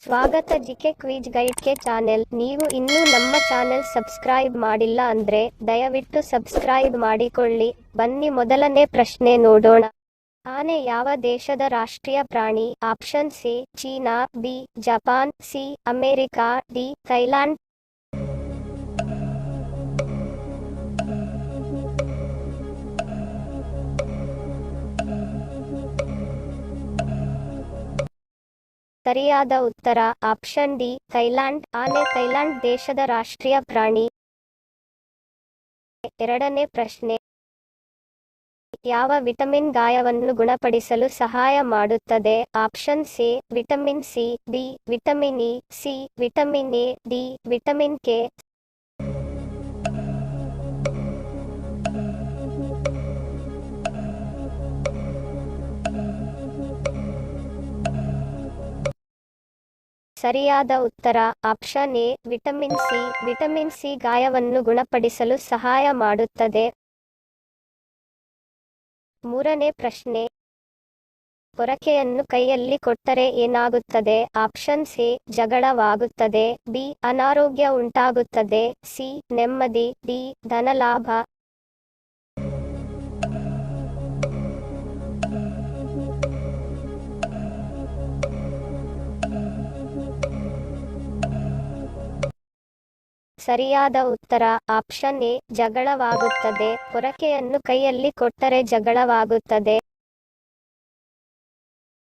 ಸ್ವಾಗತ GK quiz ಗೈಡ್ಗೆ channel. ನೀವು ಇನ್ನೂ ನಮ್ಮ ಚಾನೆಲ್ ಸಬ್ಸ್ಕ್ರೈಬ್ ಮಾಡಿಲ್ಲ ಅಂದ್ರೆ ದಯವಿಟ್ಟು ಸಬ್ಸ್ಕ್ರೈಬ್ ಮಾಡಿಕೊಳ್ಳಿ. ಬನ್ನಿ ಮೊದಲನೇ ಪ್ರಶ್ನೆ ನೋಡೋಣ. ಆನೆ ಯಾವ ದೇಶದ ರಾಷ್ಟ್ರೀಯ ಪ್ರಾಣಿ? Option C China, B Japan, C America, D Thailand. ಸರಿಯಾದ ಉತ್ತರ ಆಪ್ಷನ್ ಡಿ ಥೈಲ್ಯಾಂಡ್. ಆನೆ ಥೈಲ್ಯಾಂಡ್ ದೇಶದ ರಾಷ್ಟ್ರೀಯ ಪ್ರಾಣಿ. ಎರಡನೇ ಪ್ರಶ್ನೆ. ಯಾವ ವಿಟಮಿನ್ ಗಾಯವನ್ನು ಗುಣಪಡಿಸಲು ಸಹಾಯ ಮಾಡುತ್ತದೆ? Option C vitamin C, B vitamin E, C vitamin A, D vitamin K. ಸರಿಯಾದ ಉತ್ತರ option A vitamin C. Vitamin C ಗಾಯವನ್ನು ಗುಣಪಡಿಸಲು ಸಹಾಯ ಮಾಡುತ್ತದೆ. ಮೂರನೇ ಪ್ರಶ್ನೆ. ಪೊರಕೆಯನ್ನು ಕೈಯಲ್ಲಿ ಕೊಟ್ಟರೆ ಏನಾಗುತ್ತದೆ? ಆಪ್ಷನ್ ಸಿ ಜಗಳವಾಗುತ್ತದೆ, ಬಿ ಅನಾರೋಗ್ಯ ಉಂಟಾಗುತ್ತದೆ, ಸಿ ನೆಮ್ಮದಿ, ಡಿ ಧನಲಾಭ. ಸರಿಯಾದ ಉತ್ತರ ಆಪ್ಷನ್ ಎ ಜಗಳವಾಗುತ್ತದೆ. ಪೊರಕೆಯನ್ನು ಕೈಯಲ್ಲಿ ಕೊಟ್ಟರೆ ಜಗಳವಾಗುತ್ತದೆ.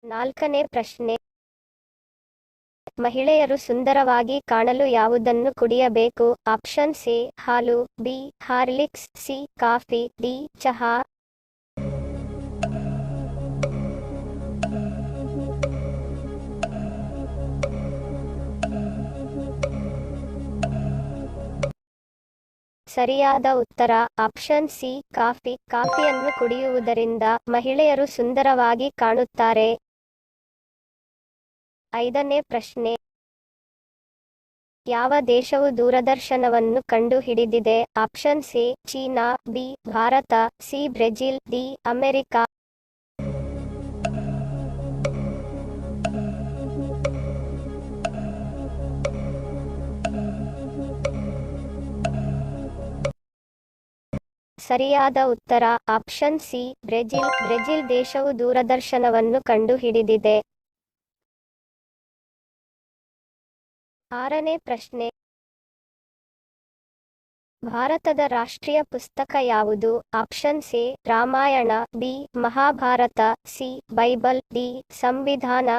ನಾಲ್ಕನೇ ಪ್ರಶ್ನೆ. ಮಹಿಳೆಯರು ಸುಂದರವಾಗಿ ಕಾಣಲು ಯಾವುದನ್ನು ಕುಡಿಯಬೇಕು? ಆಪ್ಷನ್ ಸಿ ಹಾಲು, B Horlicks, C coffee, D ಚಹಾ. ಸರಿಯಾದ ಉತ್ತರ ಆಪ್ಷನ್ ಸಿ ಕಾಫಿ. ಕಾಫಿಯನ್ನು ಕುಡಿಯುವುದರಿಂದ ಮಹಿಳೆಯರು ಸುಂದರವಾಗಿ ಕಾಣುತ್ತಾರೆ. ಐದನೇ ಪ್ರಶ್ನೆ. ಯಾವ ದೇಶವು ದೂರದರ್ಶನವನ್ನು ಕಂಡುಹಿಡಿದಿದೆ? Option C China, B Bharat, C Brazil, D America. ಸರಿಯಾದ ಉತ್ತರ ಆಪ್ಷನ್ ಸಿ ಬ್ರೆಜಿಲ್. ಬ್ರೆಜಿಲ್ ದೇಶವು ದೂರದರ್ಶನವನ್ನು ಕಂಡುಹಿಡಿದಿದೆ. ಆರನೇ ಪ್ರಶ್ನೆ. ಭಾರತದ ರಾಷ್ಟ್ರೀಯ ಪುಸ್ತಕ ಯಾವುದು? Option C Ramayana, B Mahabharata, C Bible, D ಸಂವಿಧಾನ.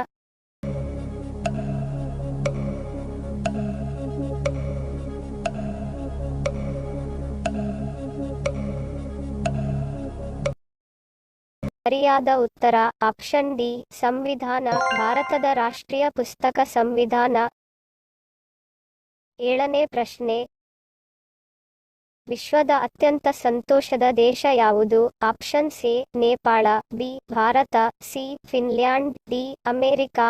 ಸರಿಯಾದ ಉತ್ತರ ಆಪ್ಷನ್ ಡಿ ಸಂವಿಧಾನ. ಭಾರತದ ರಾಷ್ಟ್ರೀಯ ಪುಸ್ತಕ ಸಂವಿಧಾನ. ಏಳನೇ ಪ್ರಶ್ನೆ. ವಿಶ್ವದ ಅತ್ಯಂತ ಸಂತೋಷದ ದೇಶ ಯಾವುದು? Option C Nepal, B Bharat, C Finland, D America.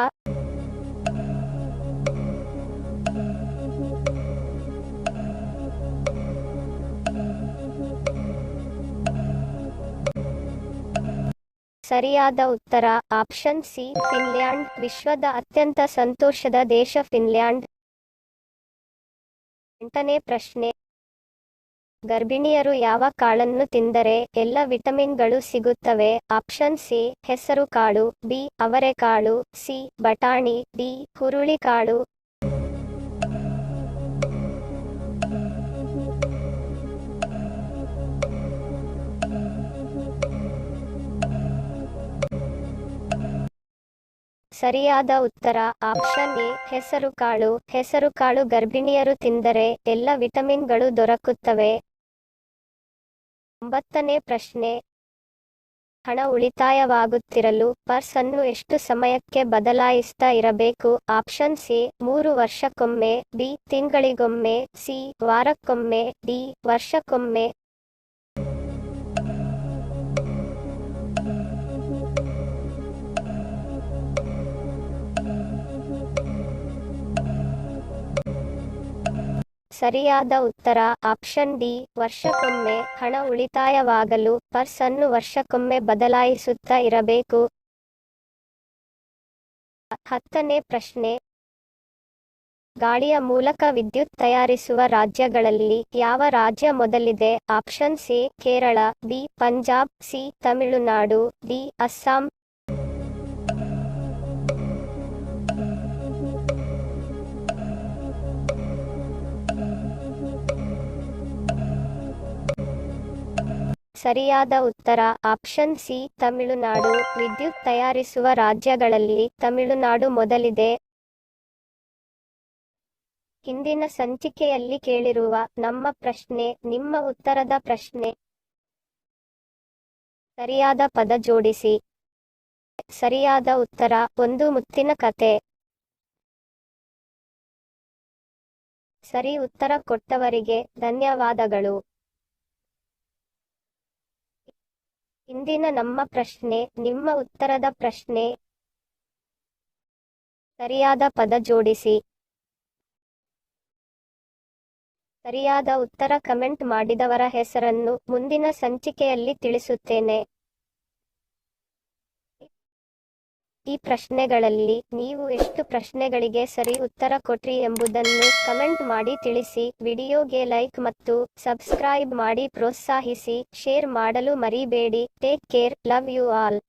ಸರಿಯಾದ ಉತ್ತರ ಆಪ್ಷನ್ ಸಿ ಫಿನ್ಲ್ಯಾಂಡ್. ವಿಶ್ವದ ಅತ್ಯಂತ ಸಂತೋಷದ ದೇಶ ಫಿನ್ಲ್ಯಾಂಡ್. ಎಂಟನೇ ಪ್ರಶ್ನೆ. ಗರ್ಭಿಣಿಯರು ಯಾವ ಕಾಳನ್ನು ತಿಂದರೆ ಎಲ್ಲ ವಿಟಮಿನ್ಗಳು ಸಿಗುತ್ತವೆ? ಆಪ್ಷನ್ ಸಿ ಹೆಸರು ಕಾಳು, ಬಿ ಅವರೆಕಾಳು, ಸಿ ಬಟಾಣಿ, ಡಿ ಹುರುಳಿಕಾಳು. ಸರಿಯಾದ ಉತ್ತರ ಆಪ್ಷನ್ ಎ ಹೆಸರುಕಾಳು. ಹೆಸರುಕಾಳು ಗರ್ಭಿಣಿಯರು ತಿಂದರೆ ಎಲ್ಲ ವಿಟಮಿನ್ಗಳು ದೊರಕುತ್ತವೆ. ಒಂಬತ್ತನೇ ಪ್ರಶ್ನೆ. ಹಣ ಉಳಿತಾಯವಾಗುತ್ತಿರಲು ಪರ್ಸ್ ಅನ್ನು ಎಷ್ಟು ಸಮಯಕ್ಕೆ ಬದಲಾಯಿಸ್ತಾ ಇರಬೇಕು? ಆಪ್ಷನ್ ಸಿ 3 ವರ್ಷಕ್ಕೊಮ್ಮೆ, ಬಿ ತಿಂಗಳಿಗೊಮ್ಮೆ, ಸಿ ವಾರಕ್ಕೊಮ್ಮೆ, ಡಿ ವರ್ಷಕ್ಕೊಮ್ಮೆ. ಸರಿಯಾದ ಉತ್ತರ ಆಪ್ಷನ್ ಡಿ ವರ್ಷಕ್ಕೊಮ್ಮೆ. ಹಣ ಉಳಿತಾಯವಾಗಲು ಪರ್ಸ್ ಅನ್ನು ವರ್ಷಕ್ಕೊಮ್ಮೆ ಬದಲಾಯಿಸುತ್ತಾ ಇರಬೇಕು. 10ನೇ ಪ್ರಶ್ನೆ. ಗಾಳಿಯ ಮೂಲಕ ವಿದ್ಯುತ್ ತಯಾರಿಸುವ ರಾಜ್ಯಗಳಲ್ಲಿ ಯಾವ ರಾಜ್ಯ ಮೊದಲಿದೆ? Option A Kerala, B Punjab, C Tamil Nadu, D Assam. ಸರಿಯಾದ ಉತ್ತರ ಆಪ್ಷನ್ ಸಿ ತಮಿಳುನಾಡು. ವಿದ್ಯುತ್ ತಯಾರಿಸುವ ರಾಜ್ಯಗಳಲ್ಲಿ ತಮಿಳುನಾಡು ಮೊದಲಿದೆ. ಹಿಂದಿನ ಸಂಚಿಕೆಯಲ್ಲಿ ಕೇಳಿರುವ ನಮ್ಮ ಪ್ರಶ್ನೆ ನಿಮ್ಮ ಉತ್ತರದ ಪ್ರಶ್ನೆ. ಸರಿಯಾದ ಪದ ಜೋಡಿಸಿ. ಸರಿಯಾದ ಉತ್ತರ ಒಂದು ಮುತ್ತಿನ ಕತೆ. ಸರಿ ಉತ್ತರ ಕೊಟ್ಟವರಿಗೆ ಧನ್ಯವಾದಗಳು. ಇಂದಿನ ನಮ್ಮ ಪ್ರಶ್ನೆ ನಿಮ್ಮ ಉತ್ತರದ ಪ್ರಶ್ನೆ. ಸರಿಯಾದ ಪದ ಜೋಡಿಸಿ. ಸರಿಯಾದ ಉತ್ತರ ಕಮೆಂಟ್ ಮಾಡಿದವರ ಹೆಸರನ್ನು ಮುಂದಿನ ಸಂಚಿಕೆಯಲ್ಲಿ ತಿಳಿಸುತ್ತೇನೆ. ಈ ಪ್ರಶ್ನೆಗಳಲ್ಲಿ ನೀವು ಎಷ್ಟು ಪ್ರಶ್ನೆಗಳಿಗೆ ಸರಿ ಉತ್ತರ ಕೊಟ್ರಿ ಎಂಬುದನ್ನು ಕಮೆಂಟ್ ಮಾಡಿ ತಿಳಿಸಿ. ವಿಡಿಯೋಗೆ ಲೈಕ್ ಮತ್ತು ಸಬ್ಸ್ಕ್ರೈಬ್ ಮಾಡಿ ಪ್ರೋತ್ಸಾಹಿಸಿ. ಶೇರ್ ಮಾಡಲು ಮರಿಬೇಡಿ. Take care. Love you all.